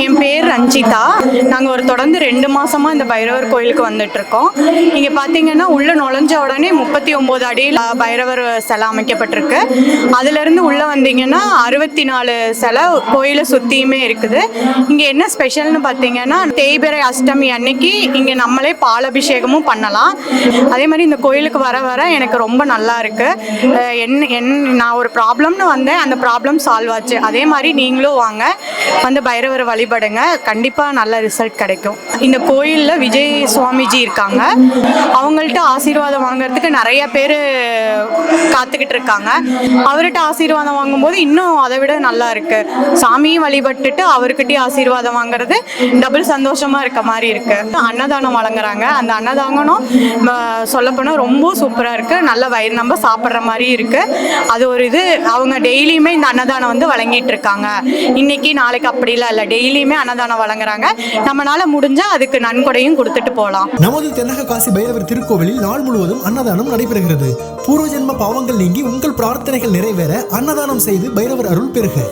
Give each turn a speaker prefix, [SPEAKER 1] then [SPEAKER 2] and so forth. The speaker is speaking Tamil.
[SPEAKER 1] என் பேர் ரஞ்சிதா. நாங்கள் ஒரு தொடர்ந்து 2 மாசமா இந்த பைரவர் கோயிலுக்கு வந்துட்டு இருக்கோம். இங்கே பார்த்தீங்கன்னா உள்ள நுழைஞ்ச உடனே 39 அடியில் பைரவர் சிலை அமைக்கப்பட்டிருக்கு. அதுலேருந்து உள்ளே வந்தீங்கன்னா 64 சிலை கோயிலை சுற்றியுமே இருக்குது. இங்கே என்ன ஸ்பெஷல்னு பார்த்தீங்கன்னா தேய்பிறை அஷ்டமி அன்னைக்கு இங்கே நம்மளே பாலாபிஷேகமும் பண்ணலாம். அதே மாதிரி இந்த கோயிலுக்கு வர வர எனக்கு ரொம்ப நல்லா இருக்கு. நான் ஒரு ப்ராப்ளம்னு வந்தேன், அந்த ப்ராப்ளம் சால்வ் ஆச்சு. அதே மாதிரி நீங்களும் வாங்க, வந்து பைரவரை வழிபடுங்க, கண்டிப்பாக நல்ல ரிசல்ட் கிடைக்கும். இந்த கோயிலில் விஜய் சுவாமிஜி இருக்காங்க. அவங்கள்ட்ட ஆசீர்வாதம் வாங்குறதுக்கு நிறைய பேர் காத்துக்கிட்டு இருக்காங்க. அவர்கிட்ட ஆசீர்வாதம் வாங்கும்போது இன்னும் அதை விட நல்லா இருக்கு. சாமியும் வழிபட்டுட்டு அவர்கிட்டயும் ஆசீர்வாதம் வாங்குறது டபுள் சந்தோஷமா இருக்க மாதிரி இருக்கு. அன்னதானம் வழங்குறாங்க. அந்த அன்னதானம் சொல்லப்போனால் ரொம்ப சூப்பராக இருக்கு. நல்ல வயிறு நம்ம சாப்பிட்ற மாதிரி இருக்கு. அது ஒரு இது. அவங்க டெய்லியுமே இந்த அன்னதானம் வந்து வழங்கிட்டு இருக்காங்க. இன்னைக்கு நாளைக்கு அப்படிலாம் இல்லை, டெய்லியுமே அன்னதானம் வழங்குறாங்க. நம்மளால முடிஞ்சா அதுக்கு நன்கொடையும் கொடுத்துட்டு போகலாம்.
[SPEAKER 2] நமது தென்னக காசி பைரவர் திருக்கோவிலில் நாள் முழுவதும் அன்னதானம் நடைபெறுகிறது. பூர்வ ஜென்ம பாவங்கள் நீங்கி உங்கள் பிரார்த்தனைகள் நிறைவேற அன்னதானம் செய்து பைரவர் அருள் பெறுக.